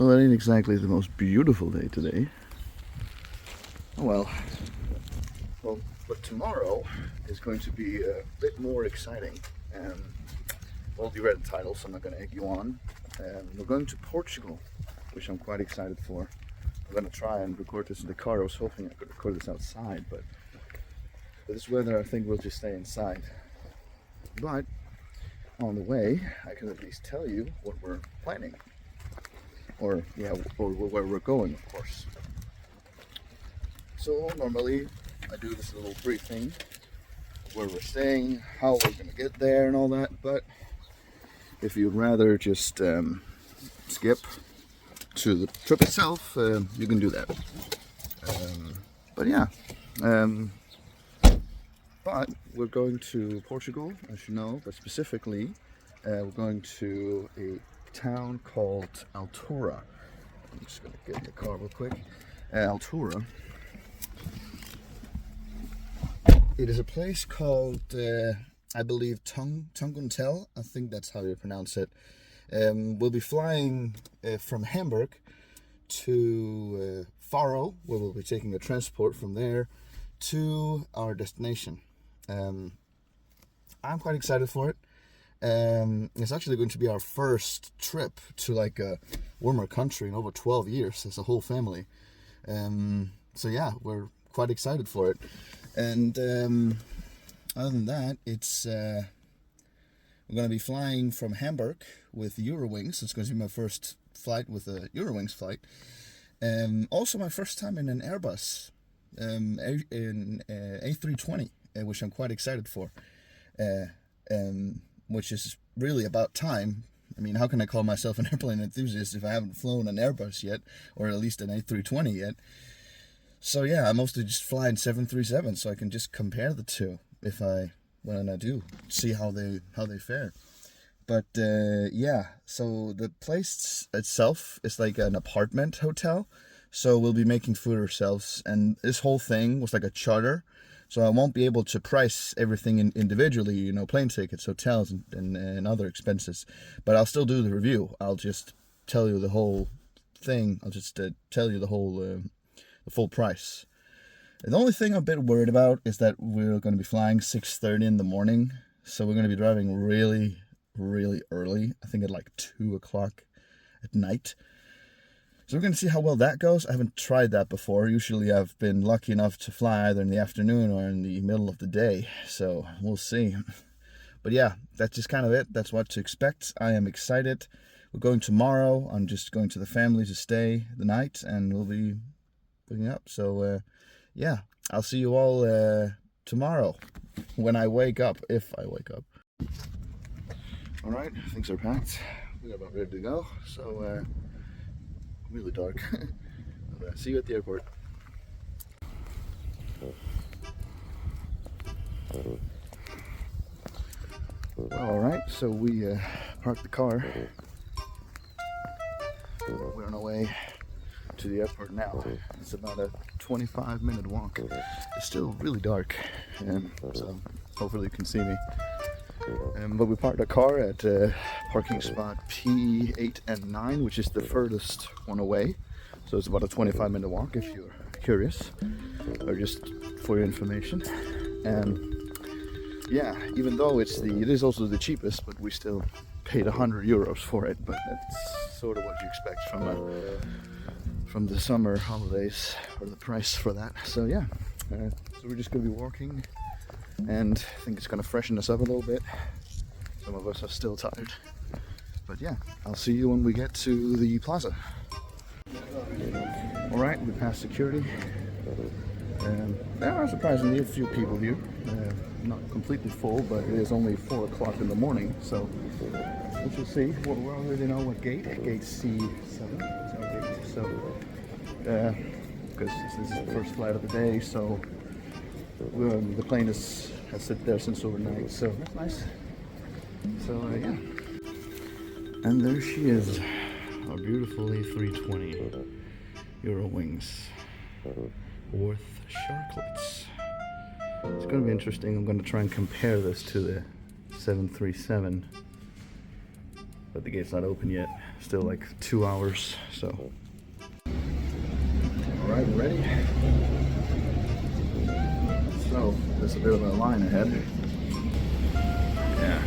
Well, it ain't exactly the most beautiful day today. Oh well. But tomorrow is going to be a bit more exciting. Well, you read the title, so I'm not going to egg you on. We're going to Portugal, which I'm quite excited for. I'm going to try and record this in the car. I was hoping I could record this outside, but with this weather, I think we'll just stay inside. But on the way, I can at least tell you what we're planning. Or where we're going, of course. So normally I do this little briefing where we're staying, how we're gonna get there and all that, but if you'd rather just skip to the trip itself, you can do that. But yeah, but we're going to Portugal, as you know, but specifically we're going to a town called Altura. I'm just gonna get in the car real quick. Altura. It is a place called, I believe, Turcongel. I think that's how you pronounce it. We'll be flying from Hamburg to Faro, where we'll be taking a transport from there to our destination. I'm quite excited for it. It's actually going to be our first trip to like a warmer country in over 12 years as a whole family. So yeah, we're quite excited for it. And other than that, it's we're going to be flying from Hamburg with Eurowings. It's going to be my first flight with a Eurowings flight. Also my first time in an Airbus, in A320, which I'm quite excited for. Which is really about time. I mean, how can I call myself an airplane enthusiast if I haven't flown an Airbus yet, or at least an A320 yet? So yeah, I mostly just fly in 737, so I can just compare the two when I do see how they fare. But yeah, so the place itself is like an apartment hotel, so we'll be making food ourselves, and this whole thing was like a charter. So I won't be able to price everything individually, you know, plane tickets, hotels, and other expenses. But I'll still do the review. I'll just tell you the whole thing. I'll just tell you the full price. The only thing I'm a bit worried about is that we're going to be flying 6:30 in the morning. So we're going to be driving really, really early. I think at like 2 o'clock at night. So we're going to see how well that goes. I haven't tried that before. Usually I've been lucky enough to fly either in the afternoon or in the middle of the day. So we'll see. But yeah, that's just kind of it. That's what to expect. I am excited. We're going tomorrow. I'm just going to the family to stay the night, and we'll be picking up. So yeah, I'll see you all tomorrow when I wake up, if I wake up. All right, things are packed. We're about ready to go. So really dark. See you at the airport. Alright, so we parked the car. We're on our way to the airport now. It's about a 25-minute walk. It's still really dark, so hopefully you can see me. But we parked our car at parking spot P8 and 9, which is the furthest one away. So it's about a 25-minute walk if you're curious, or just for your information. Yeah, even though it is also the cheapest, but we still paid €100 for it. But that's sort of what you expect from the summer holidays, or the price for that. So yeah, so we're just gonna be walking. And I think it's going to freshen us up a little bit. Some of us are still tired. But yeah, I'll see you when we get to the plaza. Alright, we passed security. There are surprisingly a few people here. Not completely full, but it is only 4 o'clock in the morning. So we shall see. We're already know what gate. Gate C7 is our gate. So, because this is the first flight of the day, so the plane has sit there since overnight, so that's nice. So yeah, and there she is, our beautiful A320 Eurowings with sharklets. It's going to be interesting. I'm going to try and compare this to the 737. but the gate's not open yet. Still like 2 hours, so. All right, we're ready. So, there's a bit of a line ahead. Yeah.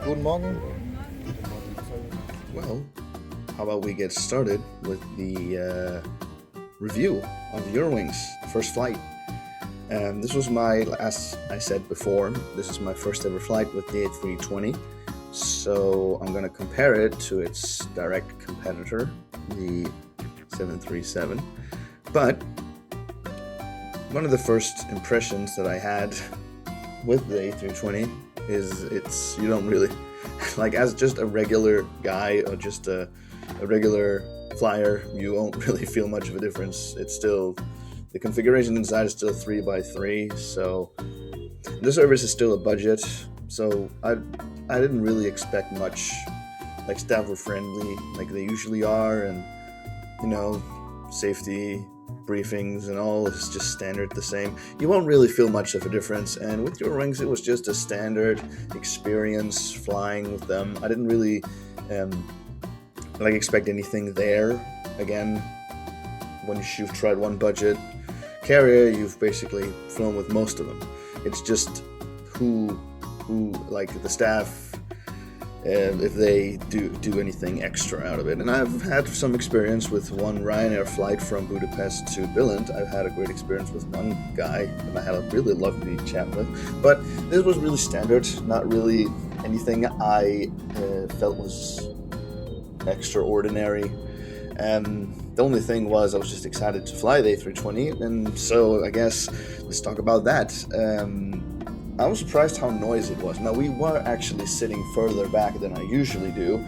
Guten Morgen. Well, how about we get started with the review of the Eurowings, first flight. This was my, as I said before, this is my first ever flight with the A320. So I'm going to compare it to its direct competitor, the 737. But one of the first impressions that I had with the A320 is you don't really, like as just a regular guy or just a regular flyer, you won't really feel much of a difference. It's still, the configuration inside is still 3x3, so the service is still a budget, so I didn't really expect much. Like, staff were friendly like they usually are, and you know, safety briefings and all is just standard the same. You won't really feel much of a difference, and with Eurowings it was just a standard experience flying with them. I didn't really expect anything there. Again, once you've tried one budget carrier, you've basically flown with most of them. It's just who like the staff, if they do anything extra out of it. And I've had some experience with one Ryanair flight from Budapest to Billund. I've had a great experience with one guy and I had a really lovely chat with. But this was really standard, not really anything I felt was extraordinary. The only thing was I was just excited to fly the A320, and so I guess let's talk about that. I was surprised how noisy it was. Now, we were actually sitting further back than I usually do,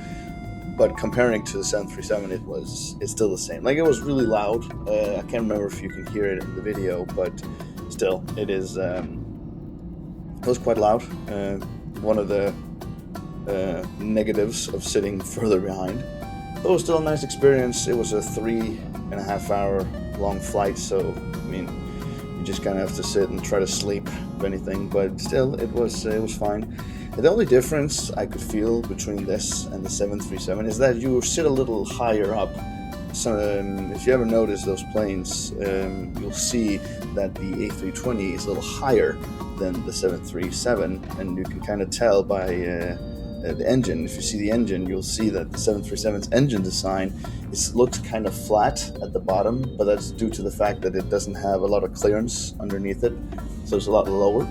but comparing to the 737, it's still the same. Like, it was really loud. I can't remember if you can hear it in the video, but still, it was quite loud. One of the negatives of sitting further behind. But it was still a nice experience. It was a 3.5 hour long flight, so I mean, you just kind of have to sit and try to sleep, if anything, but still, it was fine. The only difference I could feel between this and the 737 is that you sit a little higher up. So if you ever notice those planes, you'll see that the A320 is a little higher than the 737, and you can kind of tell by the engine. If you see the engine, you'll see that the 737's engine design looks kind of flat at the bottom, but that's due to the fact that it doesn't have a lot of clearance underneath it, so it's a lot lower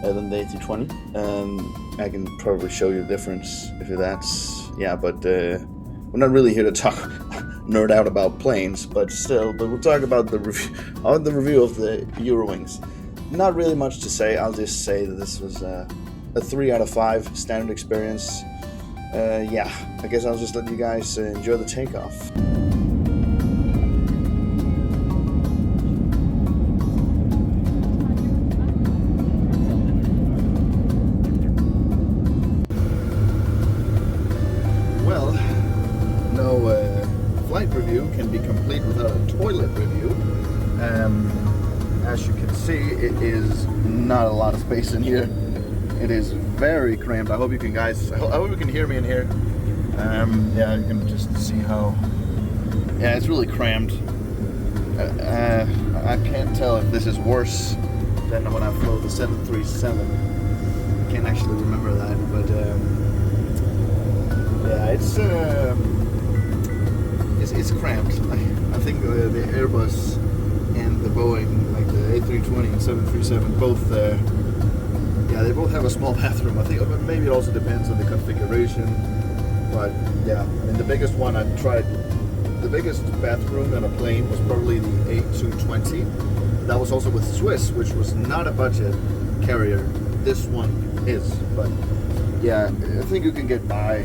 than the A320. I can probably show you the difference if that's, yeah, but we're not really here to nerd out about planes, but we'll talk about the review of the Eurowings. Not really much to say. I'll just say that this was a 3 out of 5 standard experience. Yeah, I guess I'll just let you guys enjoy the takeoff. Well, no flight review can be complete without a toilet review. As you can see, it is not a lot of space in here. It is very cramped. I hope you can hear me in here. Yeah, you can just see how, yeah, it's really cramped. I can't tell if this is worse than when I flew the 737. I can't actually remember that, but yeah, it's cramped. I think the Airbus and the Boeing, like the A320 and 737, both. Yeah, they both have a small bathroom. I think maybe it also depends on the configuration. But yeah, I mean, the biggest one I tried, the biggest bathroom on a plane was probably the A220. That was also with Swiss, which was not a budget carrier. This one is, but yeah, I think you can get by.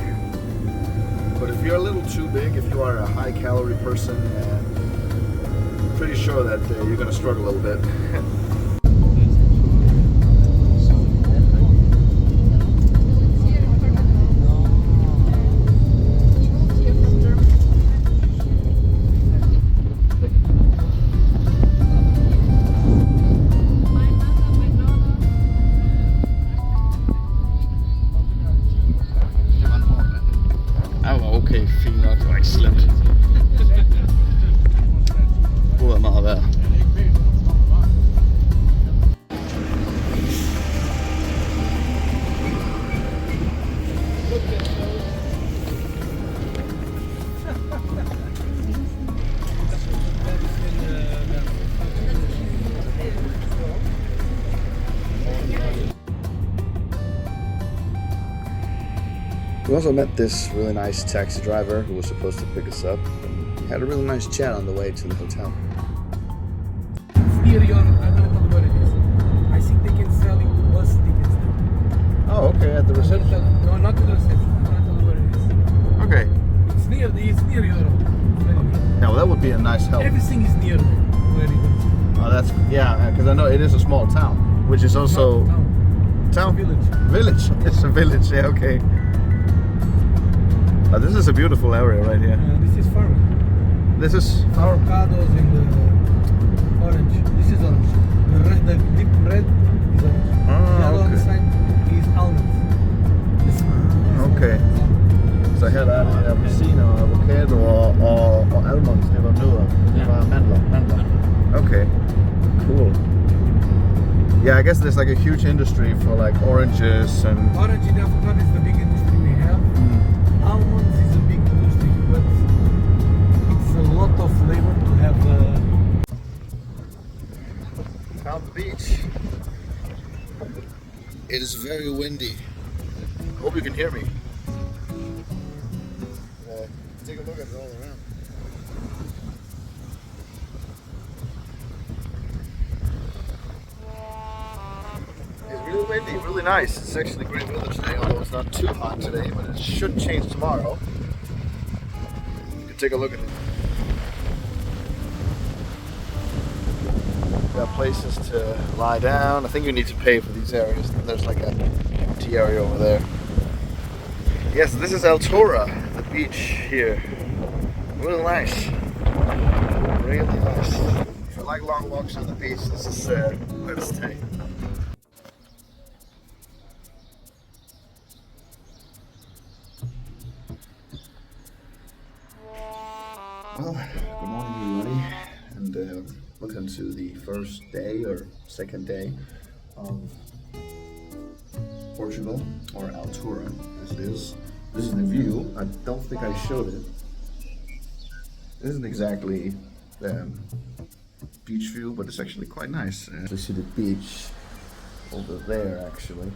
But if you're a little too big, if you are a high calorie person, I'm pretty sure that you're going to struggle a little bit. We also met this really nice taxi driver who was supposed to pick us up. And we had a really nice chat on the way to the hotel. It's near your, I'm gonna tell you what it is. I think they can sell you bus tickets there. Oh, okay, at the reception. No, not to the reception. I'm gonna tell you what it is. Okay. It's near Europe. It's very near. Yeah, well, that would be a nice help. Everything is near there. Where it is. Oh, that's, yeah, because I know it is a small town, which is also... Not town. Town? Village. Village. It's a village, yeah, okay. This is a beautiful area right here. This is farming. This is... Avocados and orange. This is orange. The deep red is orange. The other on the side is almonds. Okay. Så her er det appelsiner, avocado og almonds. Det var nødder. Det var mandler. Okay. Cool. Yeah, I guess there's like a huge industry for like oranges and... Orange and avocado is the big industry we have. Almonds is a big industry, but it's a lot of labor to have Found the beach. It is very windy. Hope you can hear me. Take a look at it all around. It's really windy, really nice. It's actually great weather today, although it's not too hot today, but it should change tomorrow. You can take a look at it. Got places to lie down. I think you need to pay for these areas. There's like an empty area over there. Yes, this is Altura, the beach here. Really nice. Really nice. If you like long walks on the beach, this is where to stay. Well, good morning everybody, and welcome to the first day or second day of Portugal, or Altura as it is. This is the view. I don't think I showed it. This isn't exactly the beach view, but it's actually quite nice. You see the beach over there actually.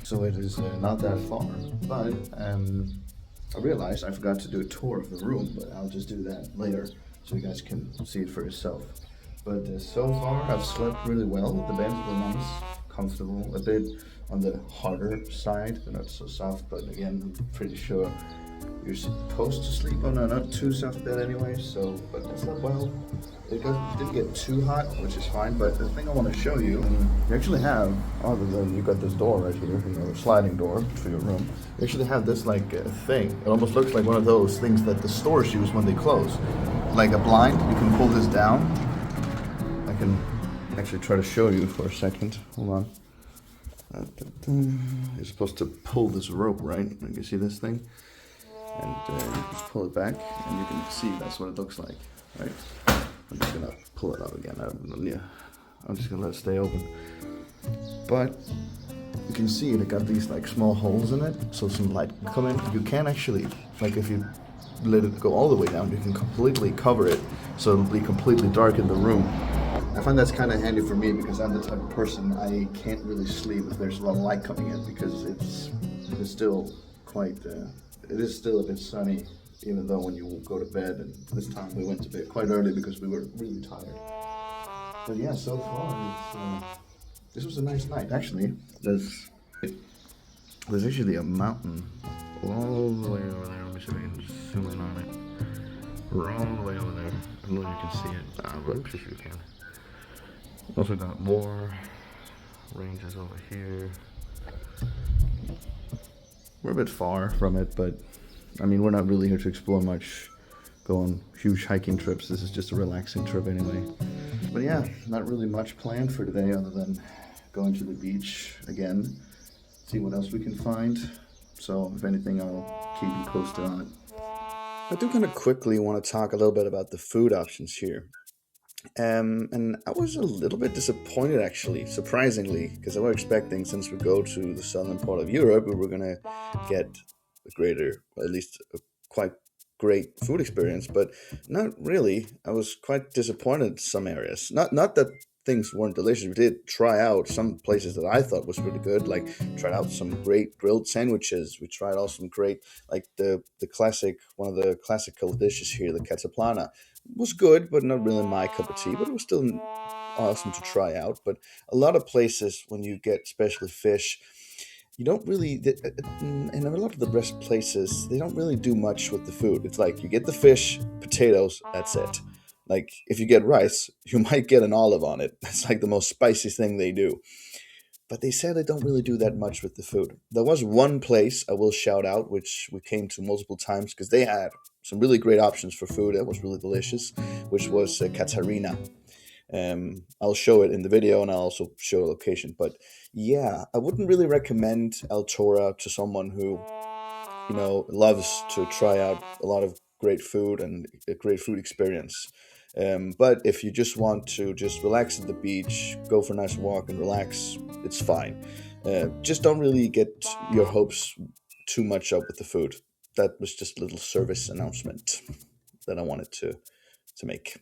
So it is not that far, but I realized I forgot to do a tour of the room, but I'll just do that later so you guys can see it for yourself. But so far I've slept really well. The beds were nice, comfortable, a bit on the harder side, but not so soft, but again, I'm pretty sure you're supposed to sleep on a not too soft bed anyway, so, but I slept well. It didn't get too hot, which is fine, but the thing I want to show you, you actually have, other than you got this door right here, you know, the sliding door for your room, you actually have this like thing. It almost looks like one of those things that the stores use when they close. Like a blind, you can pull this down. I can actually try to show you for a second, hold on. You're supposed to pull this rope, right? You can see this thing? And you just pull it back, and you can see that's what it looks like, right? I'm just gonna pull it up again. I'm just gonna let it stay open. But you can see it got these like small holes in it, so some light can come in. You can actually, like if you let it go all the way down, you can completely cover it, so it'll be completely dark in the room. I find that's kind of handy for me because I'm the type of person I can't really sleep if there's a lot of light coming in, because it's still quite. It is still a bit sunny, even though when you go to bed, and this time we went to bed quite early because we were really tired. But yeah, so far, this was a nice night. Actually, there's actually a mountain all the way over there. Let me see if I can zoom in on it. We're all the way over there. I don't know if you can see it. But if you can. Also got more ranges over here. We're a bit far from it, but I mean, we're not really here to explore much, go on huge hiking trips. This is just a relaxing trip anyway. But yeah, not really much planned for today other than going to the beach again, see what else we can find. So if anything, I'll keep you posted on it. I do kind of quickly want to talk a little bit about the food options here. And I was a little bit disappointed actually, surprisingly, because I was expecting, since we go to the southern part of Europe, we were gonna get a greater, or at least a quite great food experience, but not really. I was quite disappointed in some areas. Not that things weren't delicious. We did try out some places that I thought was really good, like tried out some great grilled sandwiches. We tried out some great, like the classic, one of the classical dishes here, the cataplana, was good, but not really my cup of tea. But it was still awesome to try out. But a lot of places, when you get especially fish, you don't really, in a lot of the best places, they don't really do much with the food. It's like you get the fish, potatoes, that's it. Like if you get rice, you might get an olive on it. That's like the most spicy thing they do. But they said they don't really do that much with the food. There was one place I will shout out, which we came to multiple times because they had some really great options for food. That was really delicious, which was Katarina. I'll show it in the video and I'll also show a location. But yeah, I wouldn't really recommend Altura to someone who, loves to try out a lot of great food and a great food experience. But if you just want to just relax at the beach, go for a nice walk and relax, it's fine. Just don't really get your hopes too much up with the food. That was just a little service announcement that I wanted to make.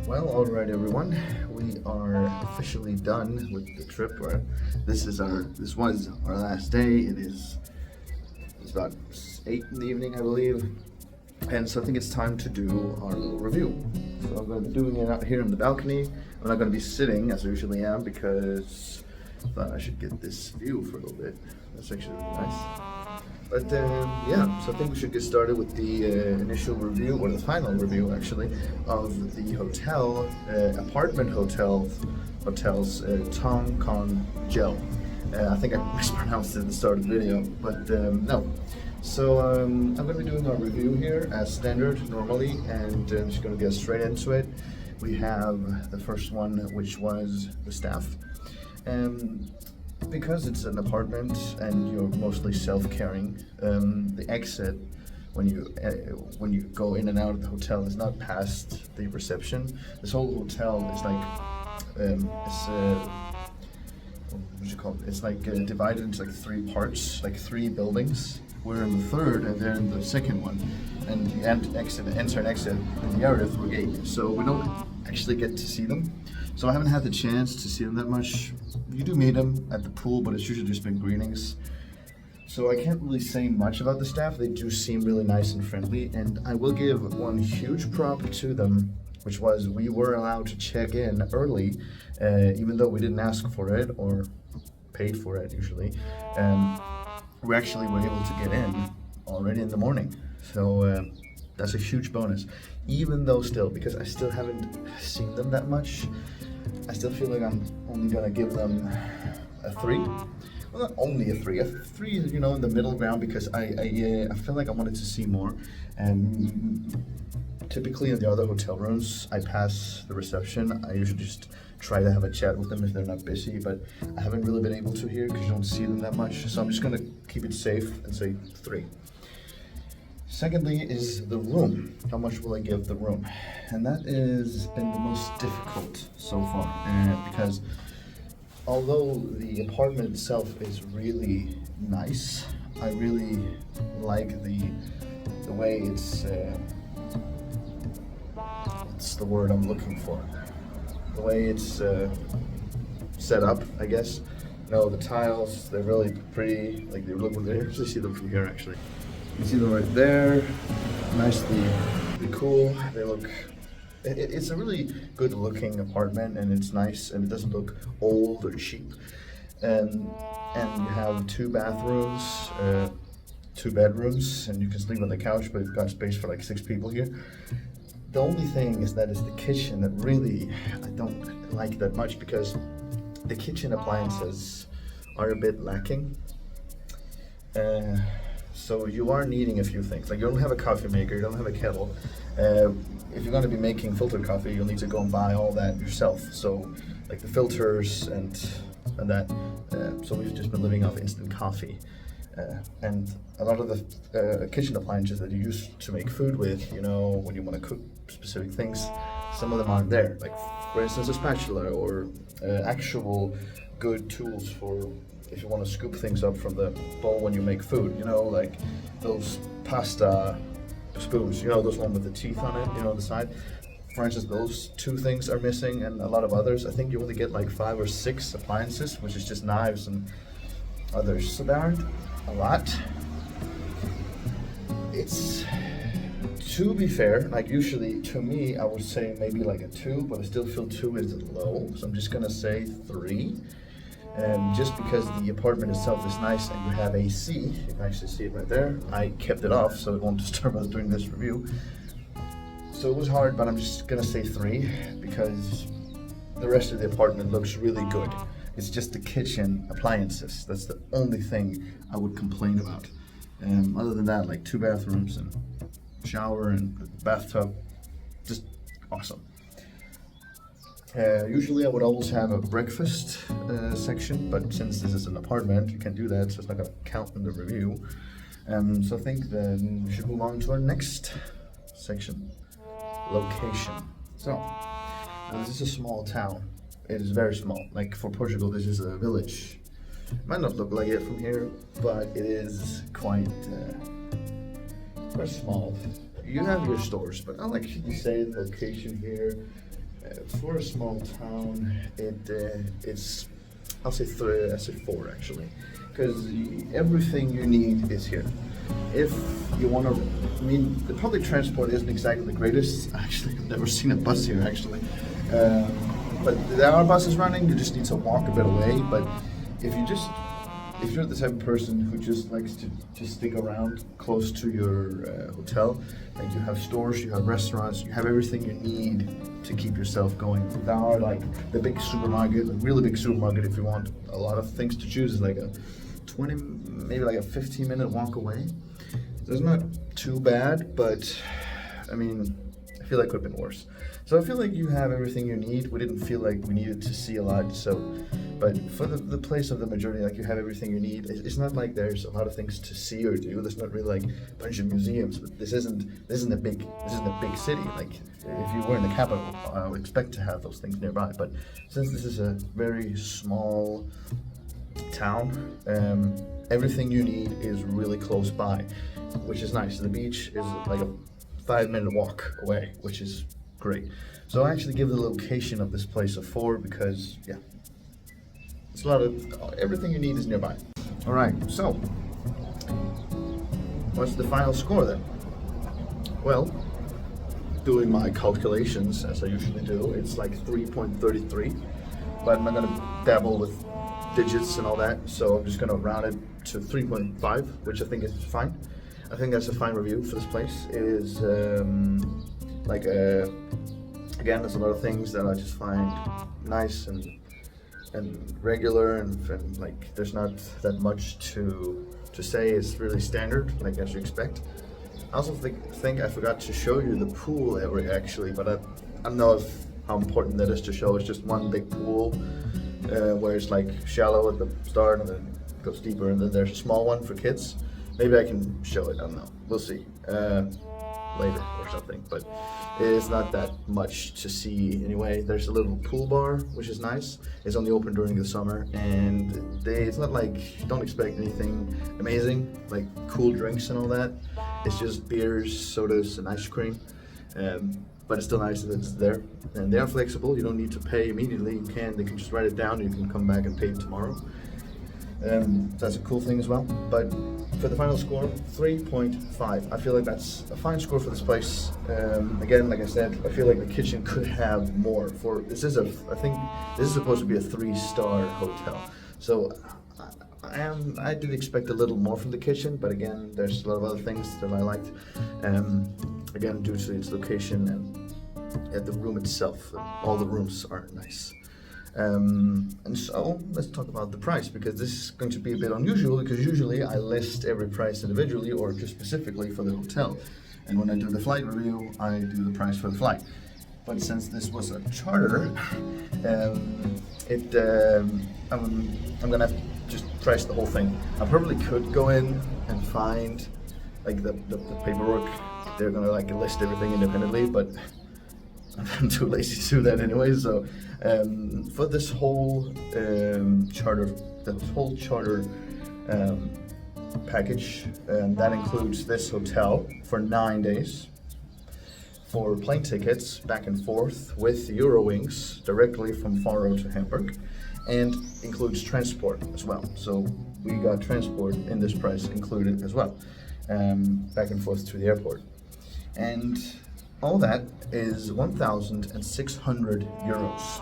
Well, all right, everyone. We are officially done with the trip. This was our last day. It's about 8 in the evening, I believe, and so I think it's time to do our little review. So I'm going to be doing it out here on the balcony. I'm not going to be sitting as I usually am because I thought I should get this view for a little bit. That's actually really nice. But yeah, so I think we should get started with the initial review, or the final review actually, of the hotel, apartment hotels, Turcongel. I think I mispronounced it at the start of the video, but no. So I'm going to be doing our review here as standard normally, and I'm just going to get straight into it. We have the first one, which was the staff. Because it's an apartment and you're mostly self-caring, the exit when you go in and out of the hotel is not past the reception. This whole hotel is like what do you call it? It's like divided into like 3 parts, like 3 buildings. We're in the third and they're in the second one, and you enter and exit in the area through a gate. So we don't actually get to see them. So I haven't had the chance to see them that much. You do meet them at the pool, but it's usually just been greetings. So I can't really say much about the staff. They do seem really nice and friendly, and I will give one huge prop to them which was we were allowed to check in early, even though we didn't ask for it or paid for it usually. We actually were able to get in already in the morning. So that's a huge bonus. Even though still, because I still haven't seen them that much, I still feel like I'm only gonna give them a 3. Well, not only a 3. A 3 is, you know, in the middle ground, because I feel like I wanted to see more. And typically in the other hotel rooms, I pass the reception. I usually just try to have a chat with them if they're not busy, but I haven't really been able to here because you don't see them that much. So I'm just gonna keep it safe and say 3. Secondly is the room. How much will I give the room? And that has been the most difficult so far, because although the apartment itself is really nice, I really like the way it's the word I'm looking for. The way it's set up, I guess. No, the tiles, they're really pretty. Like they look, I actually see them from here actually. You can see them right there, nicely cool. They look, it's a really good looking apartment, and it's nice, and it doesn't look old or cheap. And you have 2 bathrooms, 2 bedrooms, and you can sleep on the couch, but you've got space for like 6 people here. The only thing is that it's the kitchen that really I don't like that much, because the kitchen appliances are a bit lacking. So you are needing a few things. Like you don't have a coffee maker, you don't have a kettle. If you're going to be making filtered coffee, you'll need to go and buy all that yourself. So like the filters and that. So we've just been living off instant coffee. And a lot of the kitchen appliances that you use to make food with, you know, when you want to cook specific things, some of them aren't there. Like for instance, a spatula, or actual good tools for if you want to scoop things up from the bowl when you make food, you know, like those pasta spoons, you know, those one with the teeth on it, you know, on the side. For instance, those 2 things are missing, and a lot of others. I think you only get like 5 or 6 appliances, which is just knives and others. So there aren't a lot. It's, to be fair, like usually to me, I would say maybe like a 2, but I still feel 2 is low. So I'm just gonna say 3. Just because the apartment itself is nice and you have AC, you can actually see it right there. I kept it off so it won't disturb us during this review. So it was hard, but I'm just gonna say 3 because the rest of the apartment looks really good. It's just the kitchen appliances. That's the only thing I would complain about. Other than that, like 2 bathrooms and shower and bathtub, just awesome. Usually I would always have a breakfast section, but since this is an apartment, you can't do that, so it's not going to count in the review. So I think then we should move on to our next section, location. So, this is a small town. It is very small. Like for Portugal, this is a village. It might not look like it from here, but it is quite very small. You have your stores, but I like you say the location here. For a small town, it's I'll say 4 actually, because everything you need is here. If you want to, I mean, the public transport isn't exactly the greatest. Actually, I've never seen a bus here actually, but there are buses running. You just need to walk a bit away. But if you're the type of person who just likes to just stick around close to your hotel, like you have stores, you have restaurants, you have everything you need to keep yourself going. There are like the big supermarket, a really big supermarket if you want a lot of things to choose, is like a 20, maybe like a 15-minute walk away. So it's not too bad, but I mean, I feel like it could have been worse. So I feel like you have everything you need. We didn't feel like we needed to see a lot, but for the place of the majority, like you have everything you need. It's not like there's a lot of things to see or do. There's not really like a bunch of museums. But this isn't a big city. Like if you were in the capital, I would expect to have those things nearby. But since this is a very small town, everything you need is really close by, which is nice. The beach is like a 5-minute walk away, which is great. So I actually give the location of this place a 4 because, yeah, it's a lot of, everything you need is nearby. All right, so what's the final score then? Well, doing my calculations as I usually do, it's like 3.33, but I'm not gonna dabble with digits and all that, so I'm just gonna round it to 3.5, which I think is fine. I think that's a fine review for this place. It is again, there's a lot of things that I just find nice and regular, and like there's not that much to say. It's really standard, like as you expect. I also think I forgot to show you the pool area actually, but I don't know how important that is to show. It's just one big pool where it's like shallow at the start and then it goes deeper, and then there's a small one for kids. Maybe I can show it, I don't know. We'll see later or something, but it's not that much to see anyway. There's a little pool bar, which is nice. It's only open during the summer, and it's not like, don't expect anything amazing, like cool drinks and all that. It's just beers, sodas, and ice cream. But it's still nice that it's there. And they are flexible. You don't need to pay immediately. They can just write it down. You can come back and pay tomorrow. That's a cool thing as well. But for the final score, 3.5. I feel like that's a fine score for this place. Again, like I said, I feel like the kitchen could have more. I think this is supposed to be a 3-star hotel. So I did expect a little more from the kitchen, but again, there's a lot of other things that I liked. Again, due to its location and the room itself. All the rooms are nice. And so let's talk about the price, because this is going to be a bit unusual, because usually I list every price individually or just specifically for the hotel. And when I do the flight review, I do the price for the flight. But since this was a charter, I'm gonna have to just price the whole thing. I probably could go in and find like the paperwork. They're gonna like list everything independently, but I'm too lazy to do that anyway. So for this whole charter, package, that includes this hotel for 9 days, for plane tickets back and forth with Eurowings directly from Faro to Hamburg, and includes transport as well. So we got transport in this price included as well, back and forth to the airport. And all that is 1,600 euros.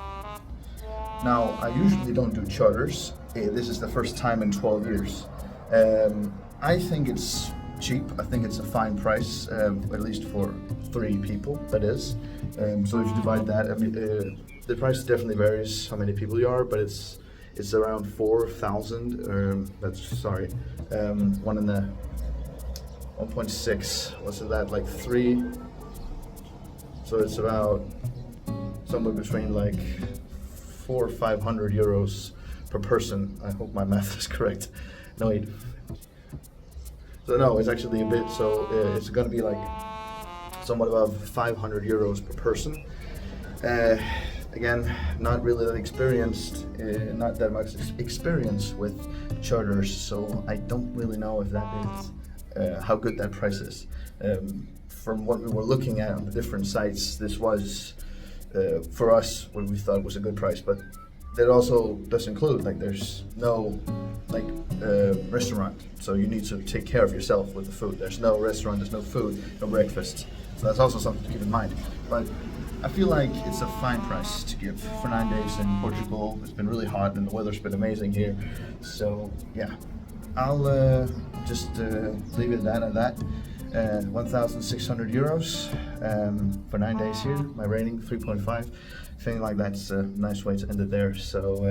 Now, I usually don't do charters. This is the first time in 12 years. I think it's cheap. I think it's a fine price, at least for 3 people, that is. So if you divide that, I mean, the price definitely varies how many people you are, but it's around 4,000. One in the 1.6. What's that? Like 3. So it's about somewhere between like 400 or 500 euros per person. I hope my math is correct. No, wait. So no, it's actually a bit. So it's going to be like somewhat above 500 euros per person. Again, not really that experienced, not that much experience with charters, so I don't really know if that is how good that price is. From what we were looking at on the different sites, this was for us what we thought was a good price, but that also does include, like, there's no restaurant, so you need to take care of yourself with the food. There's no restaurant, there's no food, no breakfast, so that's also something to keep in mind. But I feel like it's a fine price to give for 9 days in Portugal. It's been really hot and the weather's been amazing here, so yeah, I'll just leave it at that. 1,600 euros for 9 days here. My rating 3.5. Feeling like that's a nice way to end it there. So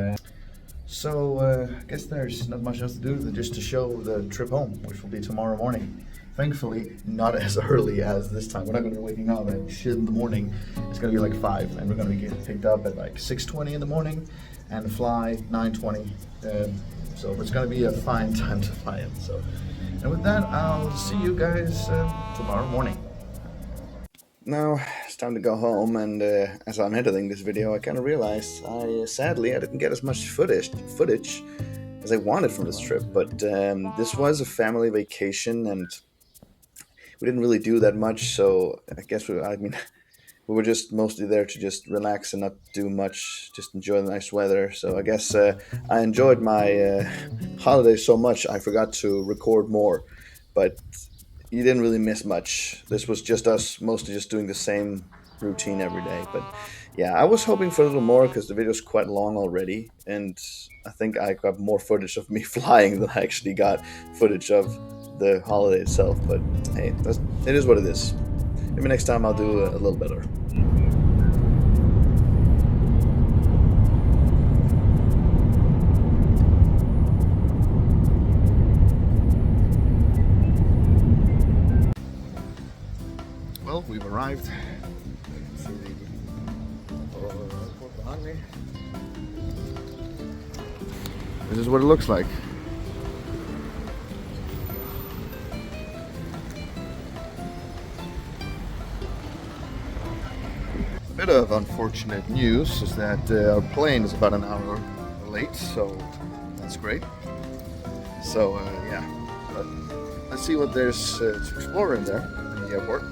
I guess there's not much else to do than just to show the trip home, which will be tomorrow morning. Thankfully, not as early as this time. We're not going to be waking up at shit in the morning. It's going to be like 5, and we're going to be getting picked up at like 6:20 in the morning, and fly 9:20. So it's going to be a fine time to fly in. So. And with that, I'll see you guys tomorrow morning. Now, it's time to go home, and as I'm editing this video, I kind of realized sadly I didn't get as much footage as I wanted from this trip, but this was a family vacation, and we didn't really do that much, so I guess we were just mostly there to just relax and not do much, just enjoy the nice weather. So I guess I enjoyed my holiday so much I forgot to record more. But you didn't really miss much. This was just us mostly just doing the same routine every day. But yeah, I was hoping for a little more because the video's quite long already, and I think I got more footage of me flying than I actually got footage of the holiday itself. But hey, it is what it is. Maybe next time I'll do a little better. Well, we've arrived. See the airport behind me. This is what it looks like. A bit of unfortunate news is that our plane is about an hour late, so that's great. So yeah, but let's see what there's to explore in there in the airport.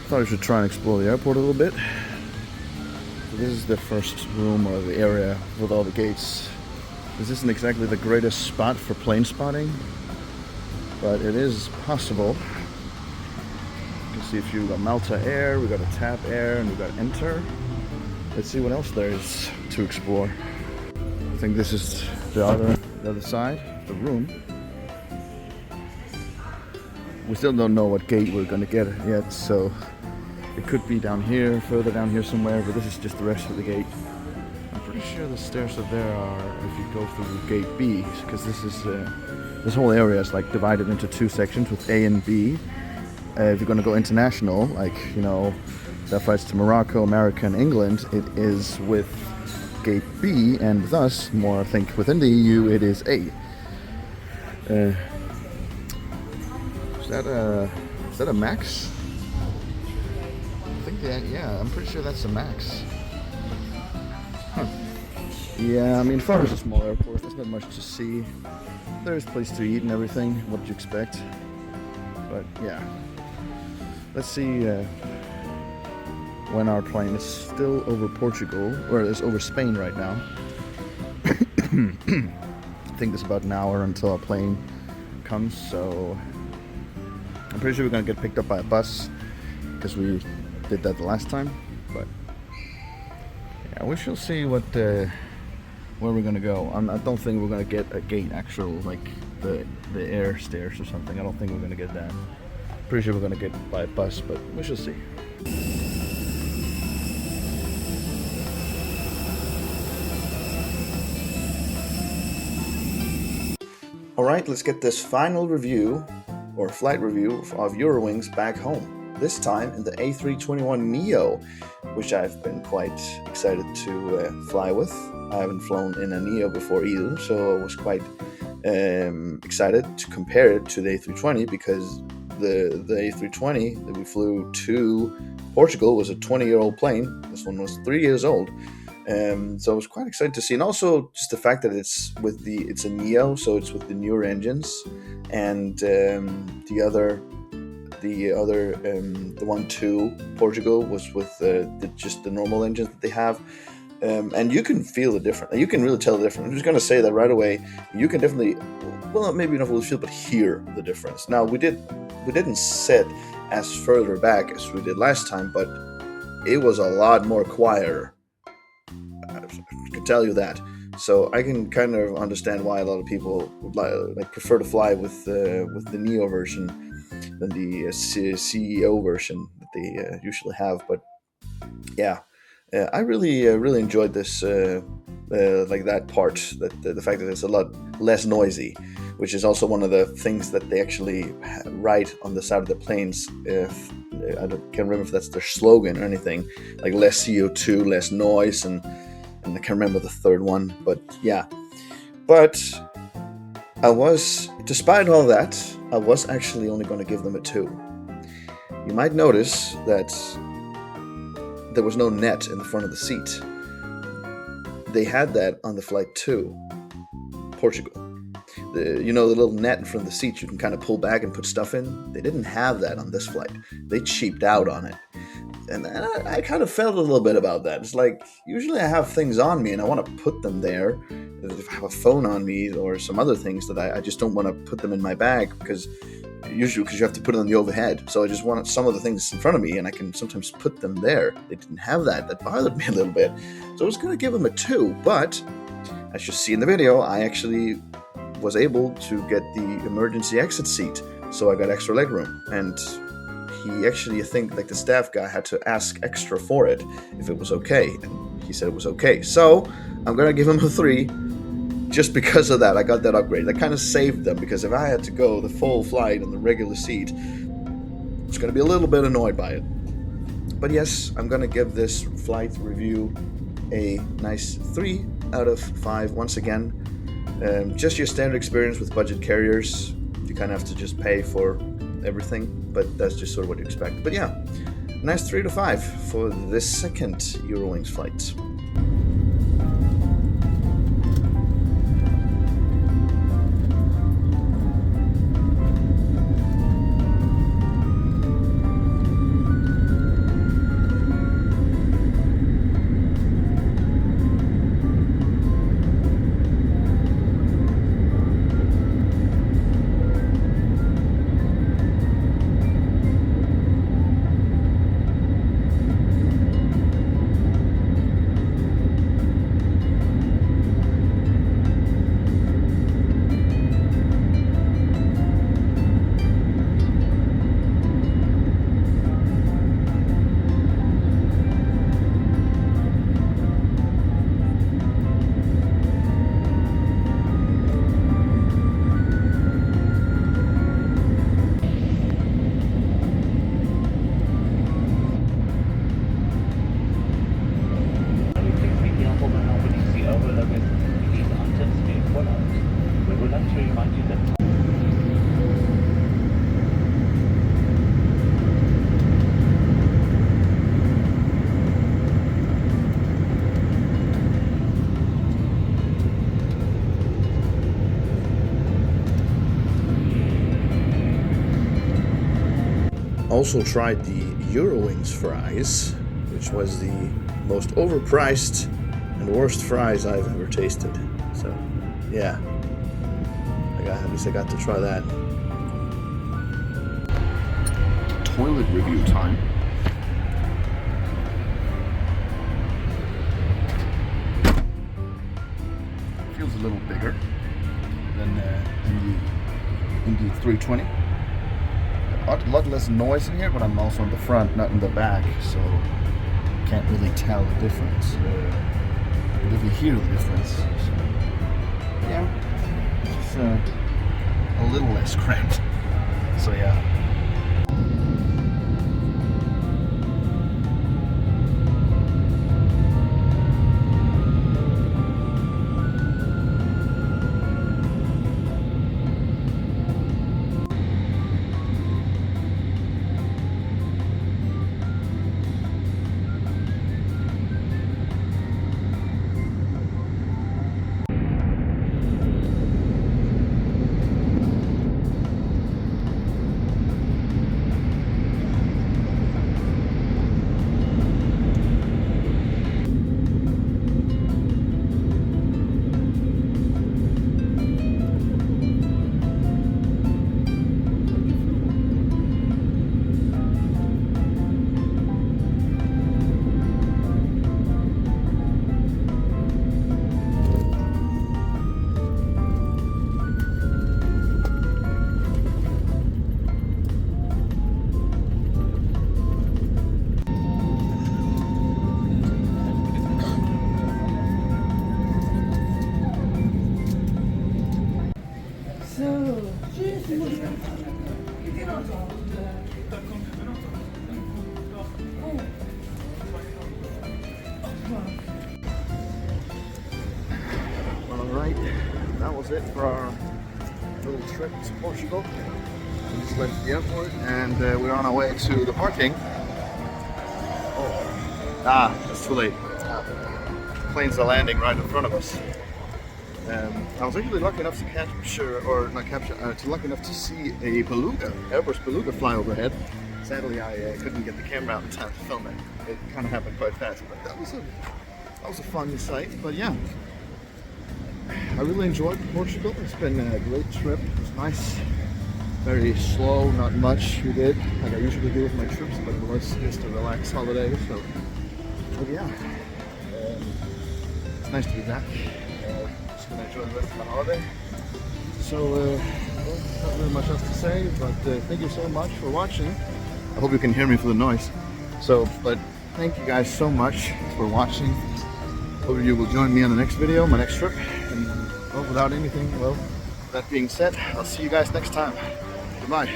Thought I should try and explore the airport a little bit. So this is the first room or the area with all the gates. This isn't exactly the greatest spot for plane spotting, but it is possible. You can see a few. We got Malta Air, we got a Tap Air, and we got Enter. Let's see what else there is to explore. I think this is the other side of the room. We still don't know what gate we're going to get yet, so it could be down here, further down here somewhere, but this is just the rest of the gate. I'm pretty sure the stairs up there are if you go through gate B, because this whole area is like divided into two sections with A and B. If you're going to go international, like, you know, that flights to Morocco, America, and England, it is with gate B, and thus, more I think within the EU, it is A. Is that a max? I think that, yeah, I'm pretty sure that's a max. Huh. Yeah, I mean, Farm is a small airport. There's not much to see. There's a place to eat and everything. What you expect? But yeah, let's see when our plane is still over Portugal, or it's over Spain right now. I think it's about an hour until our plane comes, so I'm pretty sure we're gonna get picked up by a bus because we did that the last time. But yeah, we shall see what where we're gonna go. I don't think we're gonna get a gate, actual like the air stairs or something. I don't think we're gonna get that. Pretty sure we're gonna get by a bus, but we shall see. Alright, let's get this final review, or flight review, of Eurowings back home. This time in the A321neo, which I've been quite excited to fly with. I haven't flown in a neo before either, so I was quite excited to compare it to the A320, because the A320 that we flew to Portugal was a 20-year-old plane. This one was 3 years old. So I was quite excited to see, and also just the fact that it's a neo, so it's with the newer engines, and the one to Portugal was with just the normal engines that they have, and you can feel the difference. You can really tell the difference. I'm just going to say that right away. You can definitely, well, maybe not really feel, but hear the difference. Now we didn't sit as further back as we did last time, but it was a lot more quieter. I can tell you that. So I can kind of understand why a lot of people would like prefer to fly with the Neo version than the CEO version that they usually have. But yeah, I really enjoyed this, like that part, that the fact that it's a lot less noisy. which is also one of the things that they actually write on the side of the planes. If I can't remember if that's their slogan or anything, like less CO2, less noise, and I can't remember the third one, but yeah. But despite all that, I was actually only going to give them a 2. You might notice that there was no net in the front of the seat. They had that on the flight to Portugal. The little net in front of the seat you can kind of pull back and put stuff in. They didn't have that on this flight. They cheaped out on it. And I kind of felt a little bit about that. It's like, usually I have things on me and I want to put them there. If I have a phone on me or some other things that I just don't want to put them in my bag because you have to put it on the overhead. So I just want some of the things in front of me and I can sometimes put them there. They didn't have that. That bothered me a little bit. So I was going to give them a 2, but as you see in the video, I actually was able to get the emergency exit seat. So I got extra legroom, and he actually, I think, like the staff guy had to ask extra for it if it was okay, and he said it was okay. So I'm gonna give him a 3 just because of that. I got that upgrade. That kind of saved them, because if I had to go the full flight on the regular seat, I was gonna be a little bit annoyed by it. But yes, I'm gonna give this flight review a nice 3 out of 5 once again. Just your standard experience with budget carriers. You kind of have to just pay for everything, but that's just sort of what you expect. But yeah, nice 3 to 5 for this second Eurowings flight. Also tried the Eurowings fries, which was the most overpriced and worst fries I've ever tasted. So, yeah, at least I got to try that. Toilet review time. Feels a little bigger than in the 320. A lot less noise in here, but I'm also in the front, not in the back, so can't really tell the difference. But if you hear the difference, so, yeah, it's a little less cramped. So yeah. Well, alright, that was it for our little trip to Portugal. We just left the airport and we're on our way to the parking. Oh, it's too late. Planes are landing right in front of us. I was actually lucky enough to lucky enough to see a beluga, Airbus beluga fly overhead. Sadly, I couldn't get the camera out in time to film it. It kind of happened quite fast, but that was a fun sight. But yeah, I really enjoyed Portugal. It's been a great trip. It was nice, very slow, not much we did, like I usually do with my trips, but it was just a relaxed holiday. So, but yeah, it's nice to be back. Just gonna enjoy the rest of the holiday. So, not really much else to say, but thank you so much for watching. I hope you can hear me for the noise. So, but thank you guys so much for watching. Hope you will join me on the next video, my next trip. And well, without anything, well, that being said, I'll see you guys next time. Goodbye.